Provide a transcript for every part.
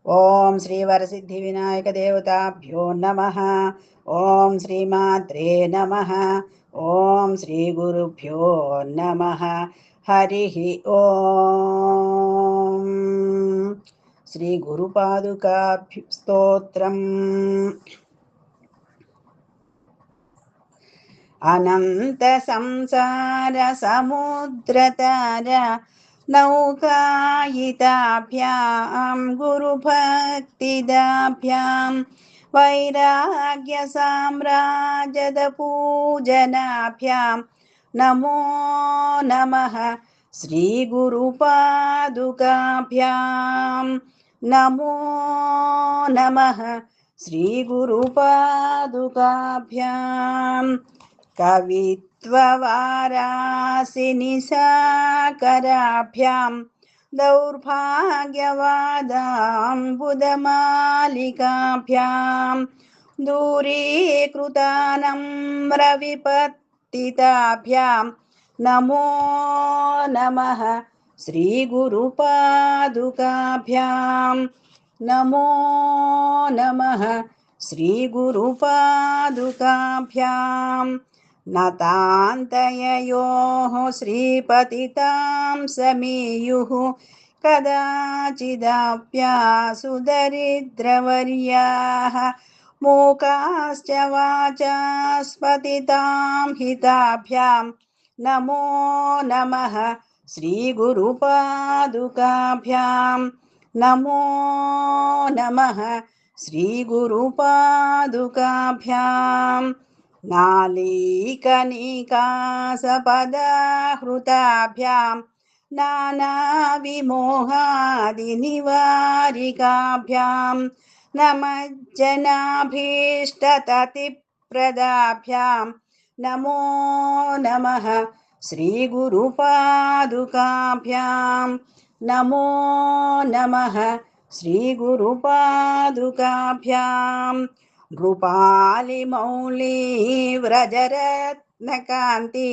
ఓం శ్రీ వరసిద్ధి వినాయక దేవతాభ్యో నమః. ఓం శ్రీమాత్రే నమః. ఓం శ్రీ గురుభ్యో నమః. హరి ఓం. శ్రీ గురుపాదుకా స్తోత్రం. అనంత సంసార సముద్రతర నౌకాయితాభ్యాం గురుభక్తిదాభ్యాం వైరాగ్య సామ్రాజద పూజనాభ్యాం నమో నమః. శ్రీ గురుపాదుకాభ్యాం నమో నమః. శ్రీ గురుపాదుకాభ్యాం కవిత్వవారాసిని సాకరాభ్యాం దౌర్భాగ్యవాదాంబుదమాలికాభ్యాం దూరీకృతానమ్రవిపత్తితాభ్యాం నమో నమః. శ్రీ గురుపాదుకాభ్యాం నమో నమః. శ్రీ గురుపాదుకాభ్యాం నతాంతయయోః శ్రీపతితాం సమీయుః కదాచిదప్యాసు దరిద్రవర్యాః మూకాశ్చ వాచాస్పతితాం హితాభ్యాం నమో నమః. శ్రీ గురుపాదుకాభ్యాం నమో నమః. శ్రీ గురుపాదుకాభ్యాం నాళీకనికాసపదాహృతాభ్యాం నానావిమోహాదినివారికాభ్యాం నమజ్జనాభీష్టతతిప్రదాభ్యాం నమో నమః. శ్రీ గురుపాదుకాభ్యాం నమో నమః. శ్రీ గురుపాదుకాభ్యాం నృపాలిమౌళీ వ్రజరత్నకాంతి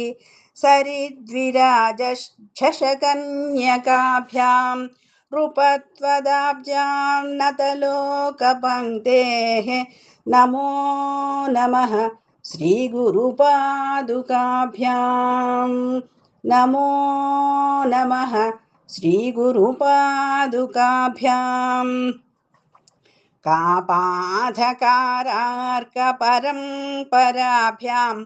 సరిద్విరాజశకన్యకాభ్యాం నృపత్వదాబ్జాం నతలోకపంక్తేః నమో నమః. శ్రీ గురుపాదుకాభ్యాం నమో నమః. శ్రీ గురుపాదుకాభ్యాం కాపాధకారార్కపరంపరాభ్యాం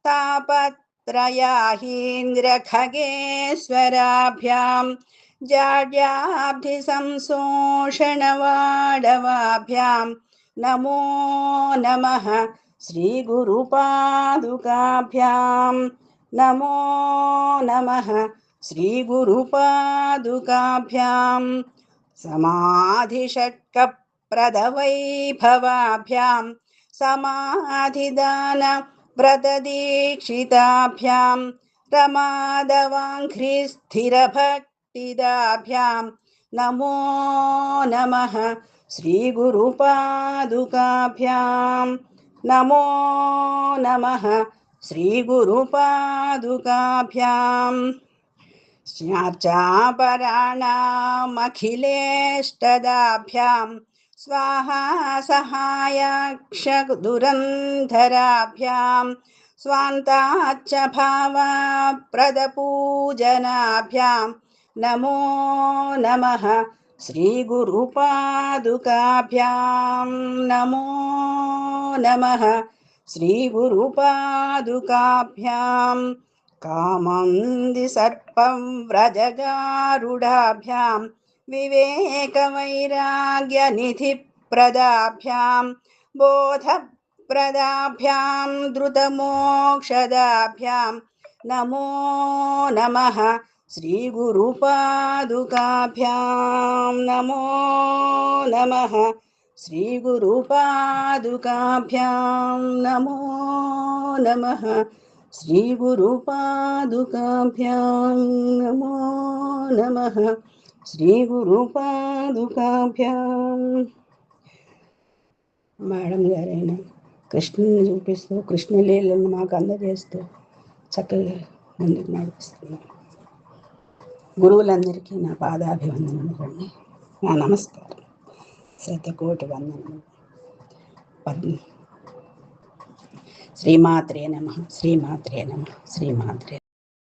తాపత్రయాహీంద్రఖగేశ్వరాభ్యాం జాడ్యాబ్ధిసంశోషణవాడవాభ్యాం నమో నమః. శ్రీ గురుపాదుకాభ్యాం నమో నమః. శ్రీ గురుపాదుకాభ్యాం సమాధిషట్కప్రదవైభవాభ్యాం సమాధిదాన వ్రతదీక్షితాభ్యాం రమాదవాంఘ్రిస్థిరభక్తిదాభ్యాం నమో నమః. శ్రీ గురుపాదుకాభ్యాం నమో నమః. శ్రీ గురుపాదుకాభ్యాం స్నార్చాపరాణామఖిలేష్టదాభ్యాం స్వాహా సహాయాక్షదురంధరాభ్యాం స్వాంతాచ్చ భావప్రదపూజనాభ్యాం నమో నమః. శ్రీ గురుపాదుకాభ్యాం నమో నమః. శ్రీ గురుపాదుకాభ్యాం కామంది సర్పం వ్రజగారుడాభ్యాం వివేకవైరాగ్యనిధిప్రదాభ్యాం బోధప్రదాభ్యాం ధృతమోక్షదాభ్యాం నమో నమః. శ్రీ గురుపాదుకాభ్యాం నమో నమః. శ్రీ గురుపాదుకాభ్యాం నమో నమః. శ్రీ గురుపాదుకాభ్యాం నమో నమః. శ్రీ గురుపాదుకాభ్యాం. మేడం గారైన కృష్ణుని చూపిస్తూ కృష్ణలీలను మాకు అందజేస్తూ చక్కగా ముందుకు నడిపిస్తున్నాం. గురువులందరికీ నా పాదాభివందనములండి. నా నమస్కారం. శతకోటి వందనములు. శ్రీమాత్రే నమః, శ్రీమాత్రే నమః, శ్రీమాత్రే.